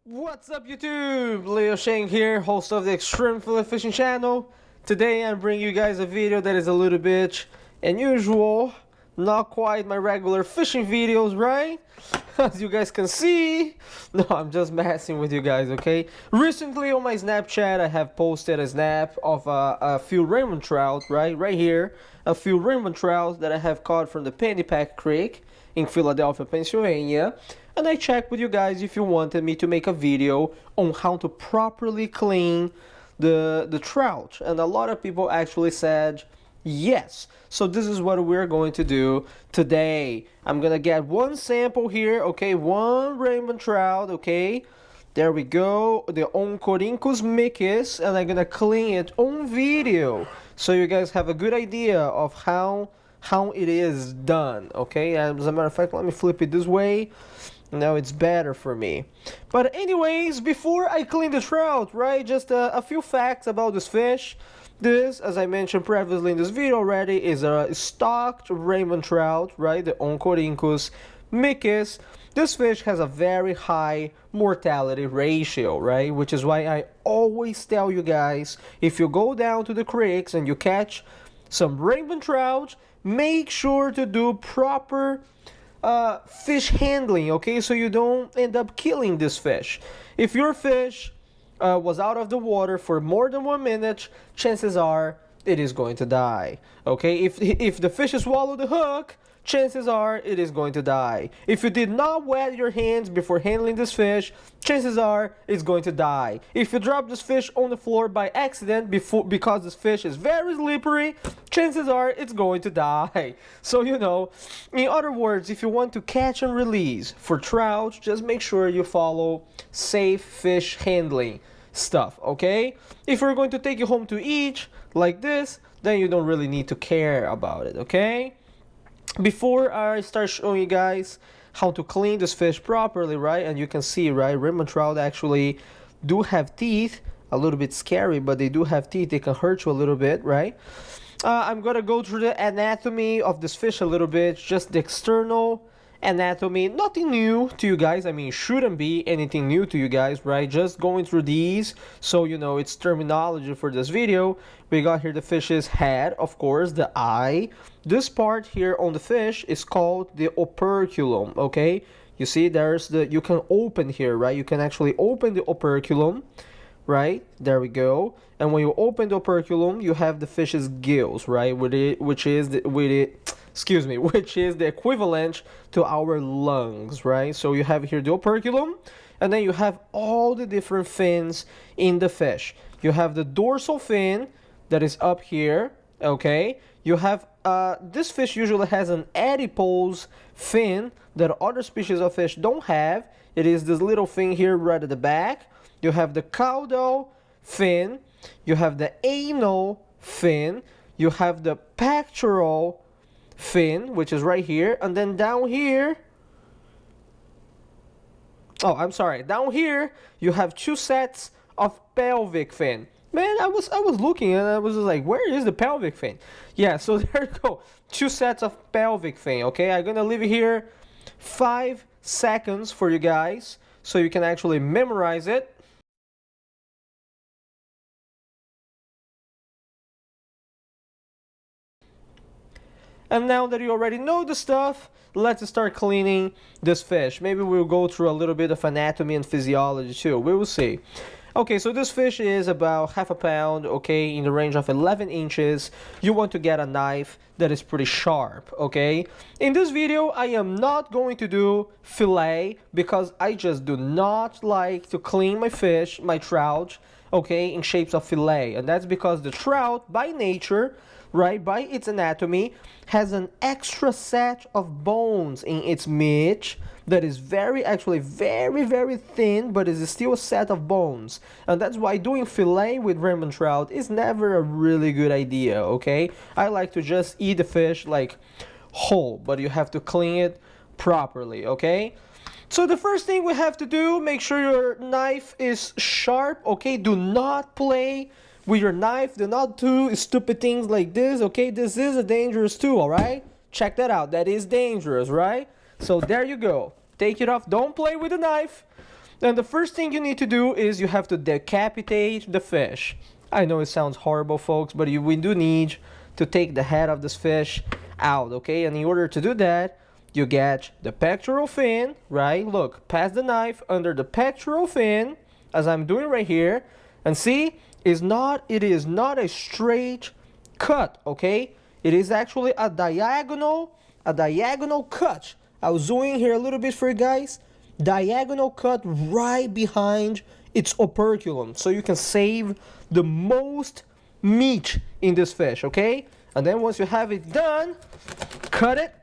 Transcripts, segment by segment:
What's up YouTube? Leo Shang here, host of the Extreme Fillet Fishing channel. Today I'm bringing you guys a video that is a little bit unusual. Not quite my regular fishing videos, right? As you guys can see. No, I'm just messing with you guys, okay? Recently on my Snapchat I have posted a snap of a few rainbow trout, right here. A few rainbow trout that I have caught from the Pennypack Creek in Philadelphia, Pennsylvania. And I checked with you guys if you wanted me to make a video on how to properly clean the trout. And a lot of people actually said yes. So this is what we're going to do today. I'm gonna get one sample here, okay? One rainbow trout, okay? There we go, the Oncorhynchus micis, and I'm gonna clean it on video so you guys have a good idea of how it is done, okay? As a matter of fact, let me flip it this way. Now it's better for me. But anyways, before I clean the trout, right, just a few facts about this fish. This, as I mentioned previously in this video already, is a stocked rainbow trout, right, the Oncorhynchus micis. This fish has a very high mortality ratio, right, which is why I always tell you guys, if you go down to the creeks and you catch some rainbow trout, make sure to do proper fish handling, okay, so you don't end up killing this fish. If your fish was out of the water for more than 1 minute, chances are it is going to die, okay? If the fish swallowed the hook, chances are it is going to die. If you did not wet your hands before handling this fish, chances are it's going to die. If you drop this fish on the floor by accident because this fish is very slippery, chances are it's going to die. So, you know, in other words, if you want to catch and release for trout, just make sure you follow safe fish handling stuff, okay? If you're going to take it home to eat like this, then you don't really need to care about it, okay? Before I start showing you guys how to clean this fish properly, right, and you can see, right, rainbow trout actually do have teeth. A little bit scary, but they do have teeth. They can hurt you a little bit, right? I'm gonna go through the anatomy of this fish a little bit, just the external anatomy. Nothing new to you guys. I mean, shouldn't be anything new to you guys, right? Just going through these so you know it's terminology for this video. We got here the fish's head, of course, the eye. This part here on the fish is called the operculum, okay? You see there's you can open here, right? You can actually open the operculum, right? There we go. And when you open the operculum, you have the fish's gills, right? Which is the equivalent to our lungs, right? So you have here the operculum, and then you have all the different fins in the fish. You have the dorsal fin that is up here, okay? You have this fish usually has an adipose fin that other species of fish don't have. It is this little fin here right at the back. You have the caudal fin, you have the anal fin, you have the pectoral fin, which is right here, and then down here, down here you have two sets of pelvic fin. Man, I was looking and I was like, where is the pelvic fin? Yeah, so there you go, two sets of pelvic fin. Okay, I'm gonna leave it here 5 seconds for you guys so you can actually memorize it. And now that you already know the stuff, let's start cleaning this fish. Maybe we'll go through a little bit of anatomy and physiology too. We will see. Okay, so this fish is about half a pound, okay, in the range of 11 inches. You want to get a knife that is pretty sharp, okay? In this video, I am not going to do fillet because I just do not like to clean my fish, my trout, okay, in shapes of fillet. And that's because the trout, by nature, right, by its anatomy, has an extra set of bones in its midge that is very thin, but is still a set of bones. And that's why doing fillet with rainbow trout is never a really good idea, okay? I like to just eat the fish like whole, but you have to clean it properly, okay? So the first thing we have to do, make sure your knife is sharp, okay? Do not play with your knife. Do not do stupid things like this, okay? This is a dangerous tool, all right? Check that out. That is dangerous, right? So there you go. Take it off. Don't play with the knife. And the first thing you need to do is you have to decapitate the fish. I know it sounds horrible, folks, but we do need to take the head of this fish out, okay? And in order to do that, you get the pectoral fin, right? Look, pass the knife under the pectoral fin, as I'm doing right here, and see, it is not a straight cut, okay? It is actually a diagonal cut. I'll zoom in here a little bit for you guys. Diagonal cut right behind its operculum, so you can save the most meat in this fish, okay? And then once you have it done, cut it.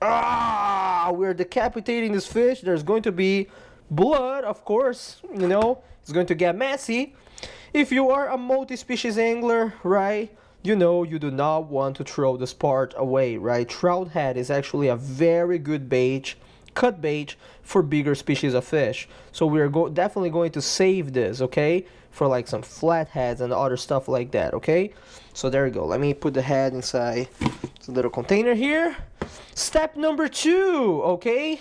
We're decapitating this fish. There's going to be blood, of course, you know, it's going to get messy. If you are a multi-species angler, right, you know you do not want to throw this part away, right? Trout head is actually a very good bait, cut bait for bigger species of fish. So we're definitely going to save this, okay, for like some flatheads and other stuff like that, okay? So there you go. Let me put the head inside this little container here. Step number 2, okay?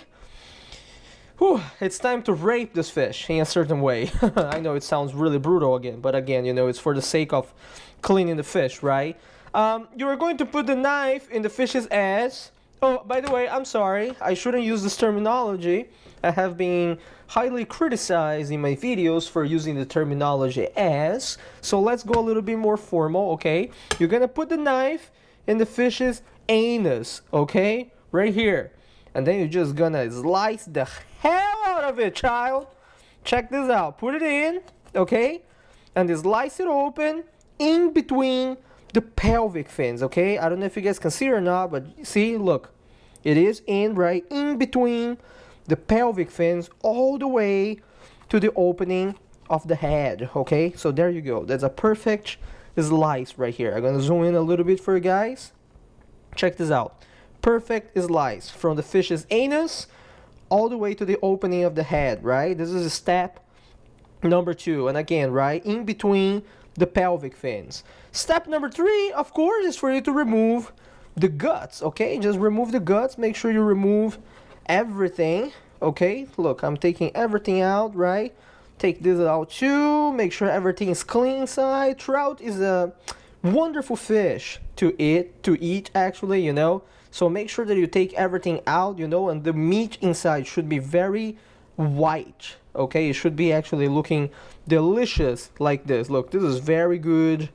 Whew, it's time to rape this fish in a certain way. I know it sounds really brutal again, but again, you know, it's for the sake of cleaning the fish, right? You're going to put the knife in the fish's ass. Oh, by the way, I'm sorry, I shouldn't use this terminology. I have been highly criticized in my videos for using the terminology ass. So let's go a little bit more formal, okay? You're gonna put the knife in the fish's anus, okay? Right here. And then you're just gonna slice the hell out of it, child. Check this out. Put it in, okay? And then slice it open in between the pelvic fins, okay? I don't know if you guys can see or not, but see, look. It is right in between the pelvic fins all the way to the opening of the head, okay? So there you go. That's a perfect slice right here. I'm gonna zoom in a little bit for you guys. Check this out. Perfect slice from the fish's anus all the way to the opening of the head, right? This is step number 2. And again, right, in between the pelvic fins. Step number 3, of course, is for you to remove the guts, okay? Just remove the guts. Make sure you remove everything, okay? Look, I'm taking everything out, right? Take this out too. Make sure everything is clean inside. Trout is a wonderful fish to eat actually, you know? So make sure that you take everything out, you know, and the meat inside should be very white, okay? It should be actually looking delicious like this. Look, this is very good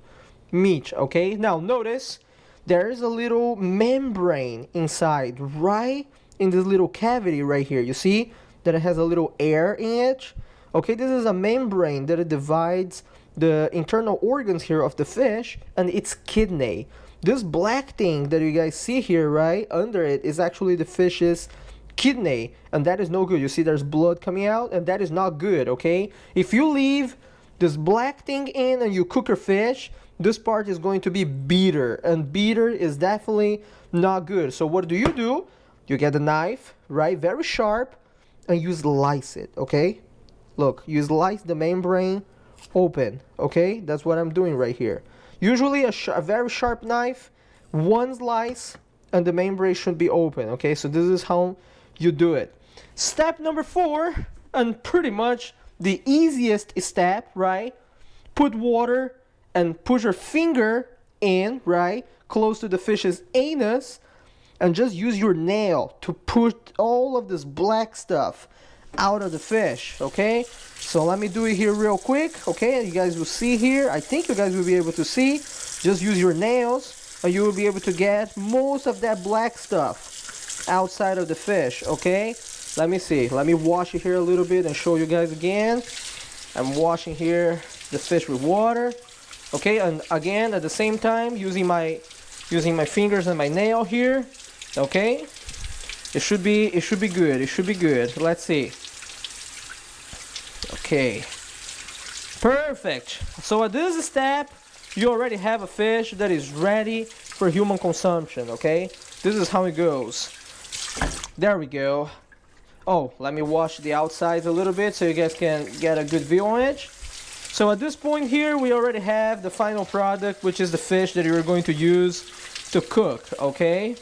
meat, okay? Now notice there is a little membrane inside, right in this little cavity right here. You see that it has a little air in it? Okay, this is a membrane that it divides the internal organs here of the fish and its kidney. This black thing that you guys see here, right, under it is actually the fish's kidney, and that is no good. You see there's blood coming out, and that is not good, okay? If you leave this black thing in and you cook your fish, this part is going to be bitter, and bitter is definitely not good. So what do? You get a knife, right, very sharp, and you slice it, okay? Look, you slice the membrane open, okay? That's what I'm doing right here. Usually a very sharp knife, one slice, and the membrane should be open, okay? So this is how you do it. Step number 4, and pretty much the easiest step, right? Put water and put your finger in, right, close to the fish's anus, and just use your nail to push all of this black stuff out of the fish, okay? So let me do it here real quick, okay? You guys will see here. I think you guys will be able to see. Just use your nails and you will be able to get most of that black stuff outside of the fish, okay? Let me see. Let me wash it here a little bit and show you guys again. I'm washing here the fish with water, okay? And again, at the same time, using my fingers and my nail here, okay? It should be good. It should be good. Let's see. Okay. Perfect. So at this step, you already have a fish that is ready for human consumption, okay? This is how it goes. There we go. Oh, let me wash the outsides a little bit so you guys can get a good view on it. So at this point here, we already have the final product, which is the fish that you're going to use to cook, okay?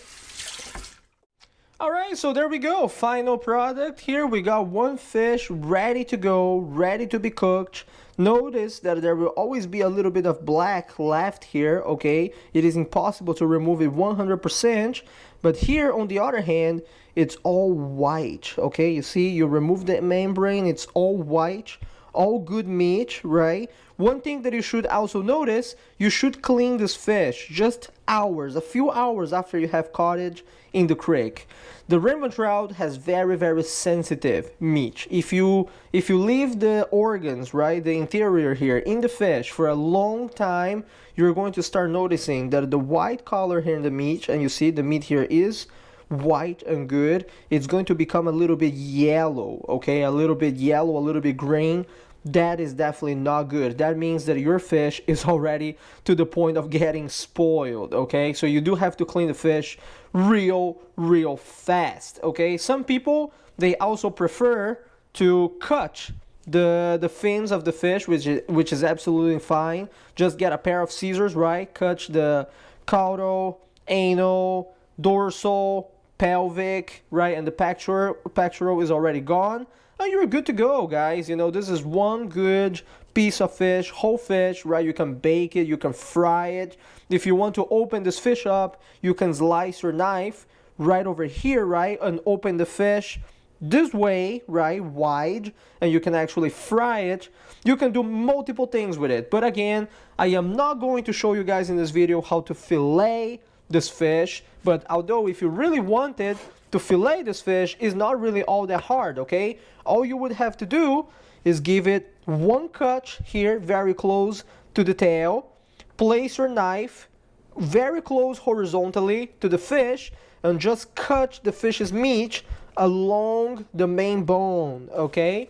Alright, so there we go. Final product. Here we got one fish ready to go, ready to be cooked. Notice that there will always be a little bit of black left here, okay? It is impossible to remove it 100%. But here, on the other hand, it's all white, okay? You see, you remove the membrane, it's all white. All good meat, right? One thing that you should also notice, you should clean this fish just hours, a few hours after you have caught it in the creek. The rainbow trout has very sensitive meat. If you leave the organs, right, the interior here in the fish for a long time, you're going to start noticing that the white color here in the meat, and you see the meat here is white and good, it's going to become a little bit yellow, okay, a little bit yellow, a little bit green. That is definitely not good. That means that your fish is already to the point of getting spoiled, okay? So you do have to clean the fish real fast, okay? Some people, they also prefer to cut the fins of the fish, which is absolutely fine. Just get a pair of scissors, right? Cut the caudal, anal, dorsal, pelvic, right? And the pectoral is already gone. And you're good to go, guys. You know, this is one good piece of fish, whole fish, right? You can bake it, you can fry it. If you want to open this fish up, you can slice your knife right over here, right? And open the fish this way, right? Wide, and you can actually fry it. You can do multiple things with it. But again, I am not going to show you guys in this video how to fillet this fish. But although if you really wanted to fillet this fish, is not really all that hard, okay? All you would have to do is give it one cut here, very close to the tail. Place your knife very close horizontally to the fish and just cut the fish's meat along the main bone, okay?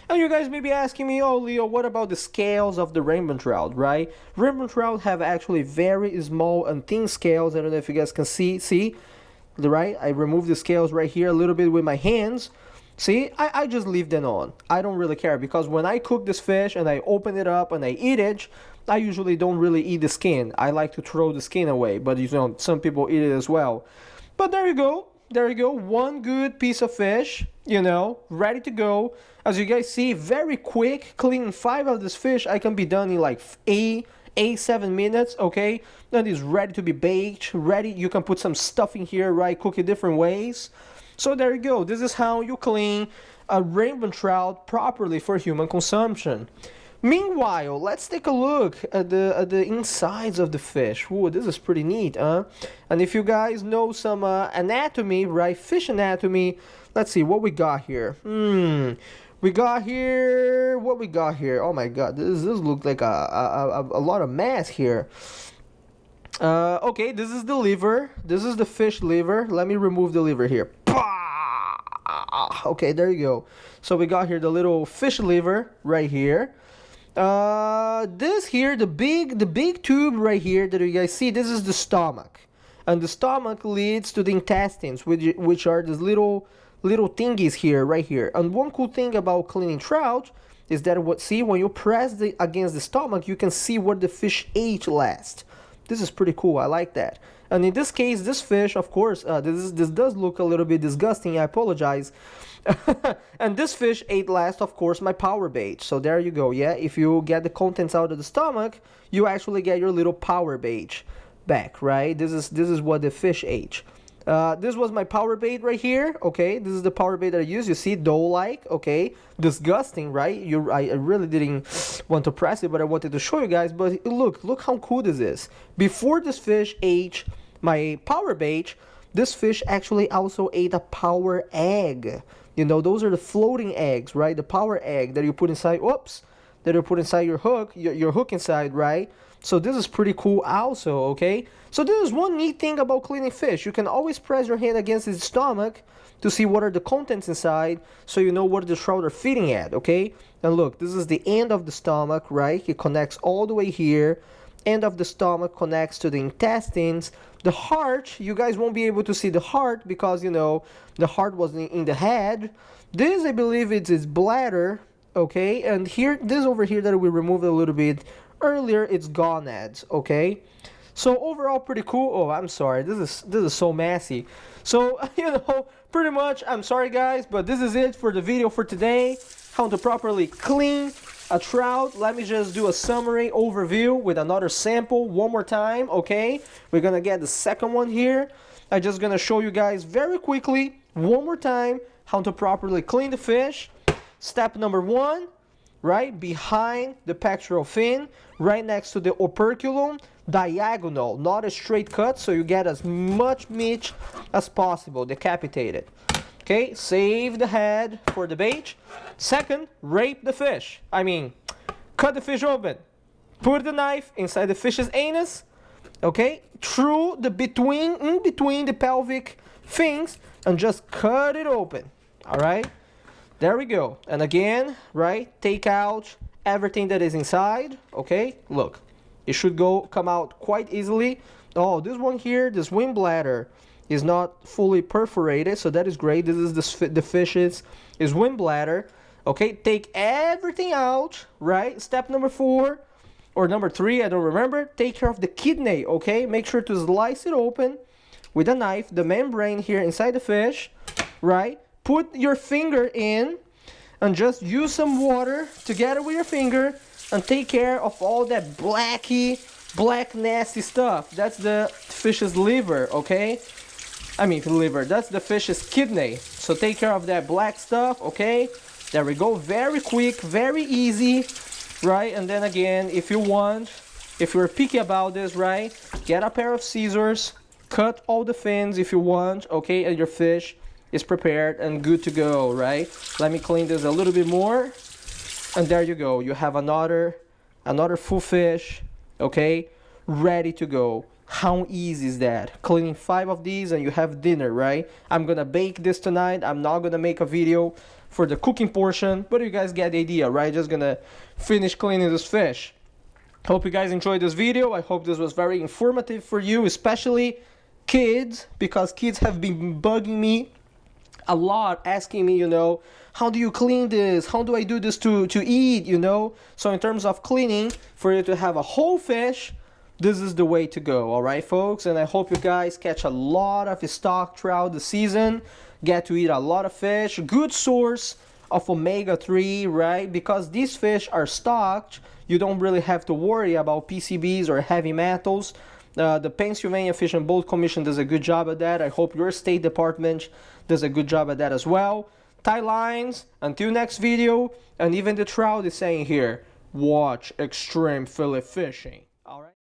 And you guys may be asking me, oh Leo, what about the scales of the rainbow trout, right? Rainbow trout have actually very small and thin scales. I don't know if you guys can see, right? I remove the scales right here a little bit with my hands. See, I just leave them on. I don't really care, because when I cook this fish and I open it up and I eat it, I usually don't really eat the skin. I like to throw the skin away, but you know, some people eat it as well. But there you go. There you go. One good piece of fish, you know, ready to go. As you guys see, very quick. Cleaning 5 of this fish, I can be done in like 7 minutes, okay? Then it's ready to be baked, ready. You can put some stuff in here, right? Cook it different ways. So there you go. This is how you clean a rainbow trout properly for human consumption. Meanwhile, let's take a look at the insides of the fish. Ooh, this is pretty neat, huh? And if you guys know some anatomy, right? Fish anatomy. Let's see what we got here. We got here. What we got here? Oh my God, this looks like a lot of mass here. Okay, this is the liver. This is the fish liver. Let me remove the liver here. Okay, there you go. So we got here the little fish liver right here. This here, the big tube right here that you guys see, this is the stomach. And the stomach leads to the intestines, which are these little thingies here, right here. And one cool thing about cleaning trout is that when you press against the stomach, you can see what the fish ate last. This is pretty cool. I like that. And in this case, this fish, of course, this does look a little bit disgusting. I apologize. And this fish ate last, of course, my power bait. So there you go. Yeah, if you get the contents out of the stomach, you actually get your little power bait back, right? This is what the fish ate. This was my power bait right here, okay? This is the power bait that I use. You see, dough-like, okay? Disgusting, right? I really didn't want to press it, but I wanted to show you guys. But look how cool this is. Before this fish ate my power bait, this fish actually also ate a power egg. You know, those are the floating eggs, right? The power egg that you put inside, that you put inside your hook, your hook inside, right? So this is pretty cool also, okay? So this is one neat thing about cleaning fish. You can always press your hand against its stomach to see what are the contents inside, so you know what the trout are feeding at, okay? And look, this is the end of the stomach, right? It connects all the way here. End of the stomach connects to the intestines. The heart, you guys won't be able to see the heart because, you know, the heart was in the head. This, I believe, it's its bladder, okay? And here, this over here that we removed a little bit earlier, it's gonads, okay? So overall, pretty cool. Oh, I'm sorry, this is so messy. So, you know, pretty much, I'm sorry guys, but this is it for the video for today. How to properly clean a trout. Let me just do a summary overview with another sample one more time, okay? We're gonna get the second one here. I'm just gonna show you guys very quickly one more time how to properly clean the fish. Step number 1, right behind the pectoral fin, right next to the operculum, diagonal, not a straight cut, so you get as much meat as possible, decapitated. Okay, save the head for the bait. Second, rape the fish. I mean, cut the fish open. Put the knife inside the fish's anus, okay, through the in between the pelvic fins, and just cut it open. All right, there we go. And again, right, take out everything that is inside. Okay, look, it should come out quite easily. Oh, this one here, this wind bladder, is not fully perforated, so that is great. This is the fish's wind bladder. Okay, take everything out, right? Step number 4 or number 3, I don't remember. Take care of the kidney, okay? Make sure to slice it open with a knife, the membrane here inside the fish, right? Put your finger in and just use some water together with your finger and take care of all that black nasty stuff. That's the fish's liver, okay? I mean liver, that's the fish's kidney. So take care of that black stuff, okay? There we go, very quick, very easy, right? And then again, if you want, if you're picky about this, right? Get a pair of scissors, cut all the fins if you want, okay? And your fish is prepared and good to go, right? Let me clean this a little bit more. And there you go, you have another full fish, okay? Ready to go. How easy is that? Cleaning 5 of these and you have dinner, right? I'm gonna bake this tonight. I'm not gonna make a video for the cooking portion, but you guys get the idea, right? Just gonna finish cleaning this fish. Hope you guys enjoyed this video. I hope this was very informative for you, especially kids, because kids have been bugging me a lot, asking me, you know, how do you clean this? How do I do this to eat, you know? So in terms of cleaning, for you to have a whole fish, this is the way to go, all right, folks? And I hope you guys catch a lot of stock throughout the season, get to eat a lot of fish, good source of omega-3, right? Because these fish are stocked, you don't really have to worry about PCBs or heavy metals. The Pennsylvania Fish and Boat Commission does a good job at that. I hope your state department does a good job at that as well. Tie lines, until next video, and even the trout is saying here, watch extreme fillet fishing, all right?